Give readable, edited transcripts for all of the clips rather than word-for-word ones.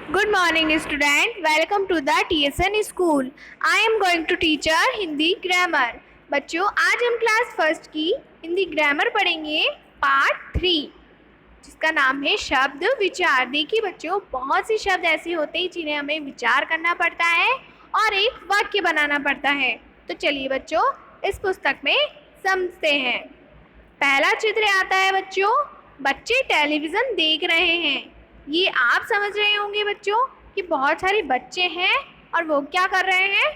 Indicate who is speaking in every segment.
Speaker 1: Good morning student, welcome to the TSN school. I am going to teach our Hindi grammar. बच्चों आज हम class first की Hindi grammar पढ़ेंगे part 3 जिसका नाम है शब्द विचार। देखिए बच्चों बहुत से शब्द ऐसे होते हैं जिन्हें हमें विचार करना पड़ता है और एक वाक्य बनाना पड़ता है। तो चलिए बच्चों इस पुस्तक में समझते हैं। पहला चित्र आता है बच्चों, बच्चे टेलीविज़न देख रहे हैं। ये आप समझ रहे होंगे बच्चों कि बहुत सारे बच्चे हैं और वो क्या कर रहे हैं,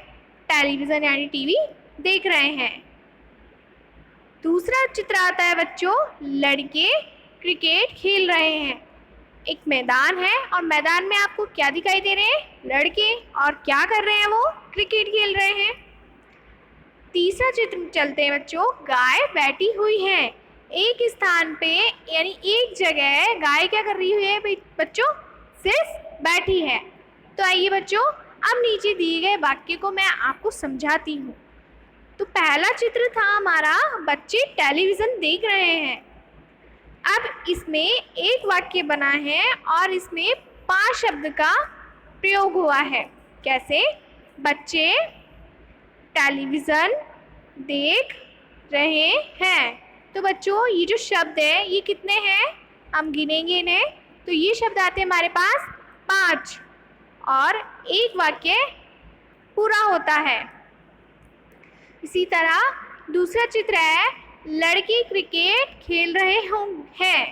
Speaker 1: टेलीविज़न यानी टीवी देख रहे हैं। दूसरा चित्र आता है बच्चों, लड़के क्रिकेट खेल रहे हैं। एक मैदान है और मैदान में आपको क्या दिखाई दे रहे हैं, लड़के, और क्या कर रहे हैं, वो क्रिकेट खेल रहे हैं। तीसरा चित्र चलते हैं बच्चों, गाय बैठी हुई है एक स्थान पे, यानी एक जगह गाय क्या कर रही है बच्चों, सिर्फ बैठी है। तो आइए बच्चों अब नीचे दिए गए वाक्य को मैं आपको समझाती हूँ। तो पहला चित्र था हमारा, बच्चे टेलीविज़न देख रहे हैं। अब इसमें एक वाक्य बना है और इसमें 5 शब्द का प्रयोग हुआ है। कैसे, बच्चे टेलीविज़न देख रहे हैं। तो बच्चों ये जो शब्द है ये कितने हैं, हम गिनेंगे इन्हें। तो ये शब्द आते हैं हमारे पास 5 और एक वाक्य पूरा होता है। इसी तरह दूसरा चित्र है, लड़के क्रिकेट खेल रहे हैं।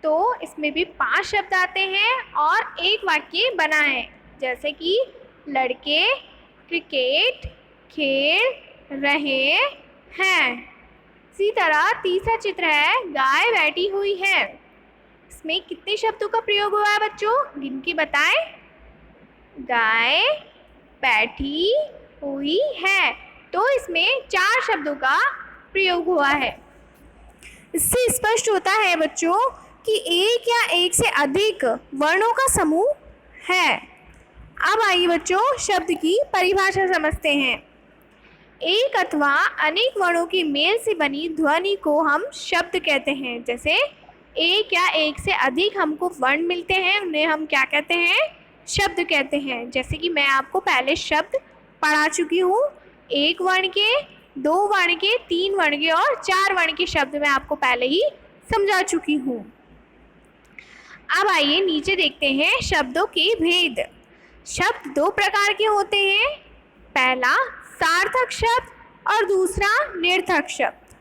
Speaker 1: तो इसमें भी 5 शब्द आते हैं और एक वाक्य बना है, जैसे कि लड़के क्रिकेट खेल रहे हैं। इसी तरह तीसरा चित्र है, गाय बैठी हुई है। इसमें कितने शब्दों का प्रयोग हुआ है बच्चों, गिन के बताएं। गाय बैठी हुई है, तो इसमें 4 शब्दों का प्रयोग हुआ है। इससे स्पष्ट होता है बच्चों कि एक या एक से अधिक वर्णों का समूह है। अब आइए बच्चों शब्द की परिभाषा समझते हैं। एक अथवा अनेक वर्णों के मेल से बनी ध्वनि को हम शब्द कहते हैं। जैसे एक या एक से अधिक हमको वर्ण मिलते हैं, उन्हें हम क्या कहते हैं, शब्द कहते हैं। जैसे कि मैं आपको पहले शब्द पढ़ा चुकी हूँ, 1 वर्ण के, 2 वर्ण के, 3 वर्ण के और 4 वर्ण के शब्द मैं आपको पहले ही समझा चुकी हूँ। अब आइए नीचे देखते हैं शब्दों के भेद। शब्द 2 प्रकार के होते हैं, पहला सार्थक शब्द और दूसरा निरर्थक शब्द।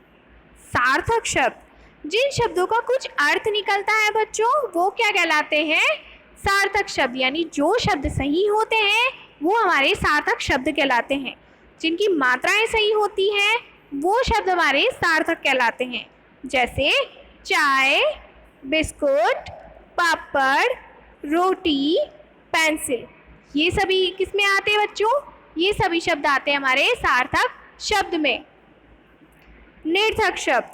Speaker 1: सार्थक शब्द, जिन शब्दों का कुछ अर्थ निकलता है बच्चों वो क्या कहलाते हैं, सार्थक शब्द। यानी जो शब्द सही होते हैं वो हमारे सार्थक शब्द कहलाते हैं। जिनकी मात्राएं सही होती हैं वो शब्द हमारे सार्थक कहलाते हैं। जैसे चाय, बिस्कुट, पापड़, रोटी, पेंसिल, ये सभी किस में आते हैं बच्चों, ये सभी शब्द आते हैं हमारे सार्थक शब्द में। निरर्थक शब्द,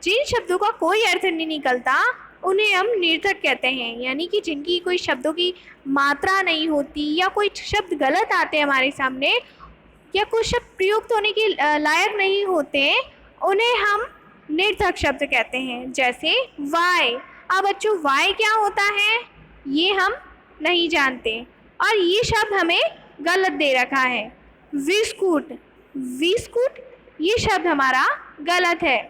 Speaker 1: जिन शब्दों का कोई अर्थ नहीं निकलता उन्हें हम निरर्थक कहते हैं। यानी कि जिनकी कोई शब्दों की मात्रा नहीं होती या कोई शब्द गलत आते हैं हमारे सामने या कुछ शब्द प्रयुक्त होने के लायक नहीं होते, उन्हें हम निरर्थक शब्द कहते हैं। जैसे वाय, अब बच्चों वाय क्या होता है ये हम नहीं जानते और ये शब्द हमें गलत दे रखा है। बिस्कुट, बिस्कुट ये शब्द हमारा गलत है।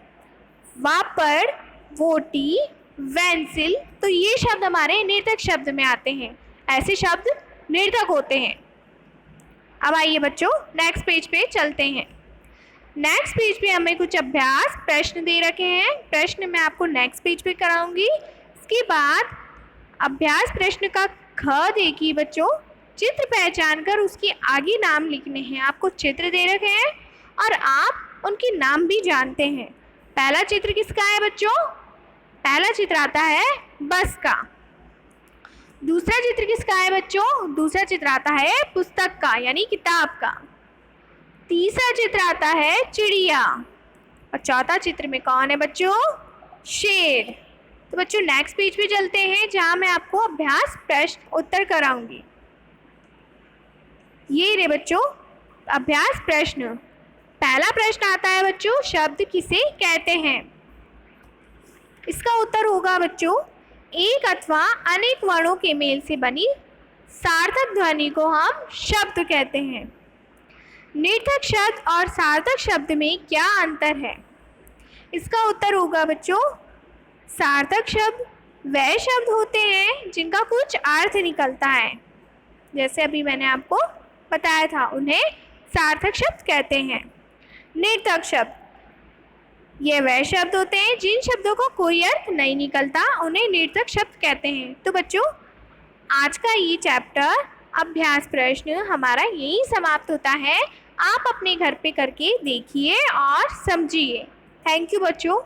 Speaker 1: वापड़, वोटी, पेंसिल, तो ये शब्द हमारे निरर्थक शब्द में आते हैं। ऐसे शब्द निरर्थक होते हैं। अब आइए बच्चों नेक्स्ट पेज पे चलते हैं। नेक्स्ट पेज पे हमें कुछ अभ्यास प्रश्न दे रखे हैं। प्रश्न मैं आपको नेक्स्ट पेज पे कराऊंगी। इसके बाद अभ्यास प्रश्न का ख देखिए बच्चों, चित्र पहचान कर उसके आगे नाम लिखने हैं। आपको चित्र दे रखे हैं और आप उनके नाम भी जानते हैं। पहला चित्र किसका है बच्चों, पहला चित्र आता है बस का। दूसरा चित्र किसका है बच्चों, दूसरा चित्र आता है पुस्तक का यानी किताब का। तीसरा चित्र आता है चिड़िया और चौथा चित्र में कौन है बच्चों, शेर। तो बच्चों नेक्स्ट पेज पे चलते हैं जहाँ मैं आपको अभ्यास प्रश्न उत्तर कराऊंगी। ये रे बच्चों अभ्यास प्रश्न। पहला प्रश्न आता है बच्चों, शब्द किसे कहते हैं। इसका उत्तर होगा बच्चों, एक अथवा अनेक वर्णों के मेल से बनी सार्थक ध्वनि को हम शब्द कहते हैं। निर्थक शब्द और सार्थक शब्द में क्या अंतर है? इसका उत्तर होगा बच्चों, सार्थक शब्द वह शब्द होते हैं जिनका कुछ अर्थ निकलता है, जैसे अभी मैंने आपको बताया था, उन्हें सार्थक शब्द कहते हैं। निर्थक शब्द ये वह शब्द होते हैं जिन शब्दों को कोई अर्थ नहीं निकलता, उन्हें निर्थक शब्द कहते हैं। तो बच्चों, आज का ये चैप्टर अभ्यास प्रश्न हमारा यही समाप्त होता है। आप अपने घर पे करके देखिए और समझिए। थैंक यू बच्चों।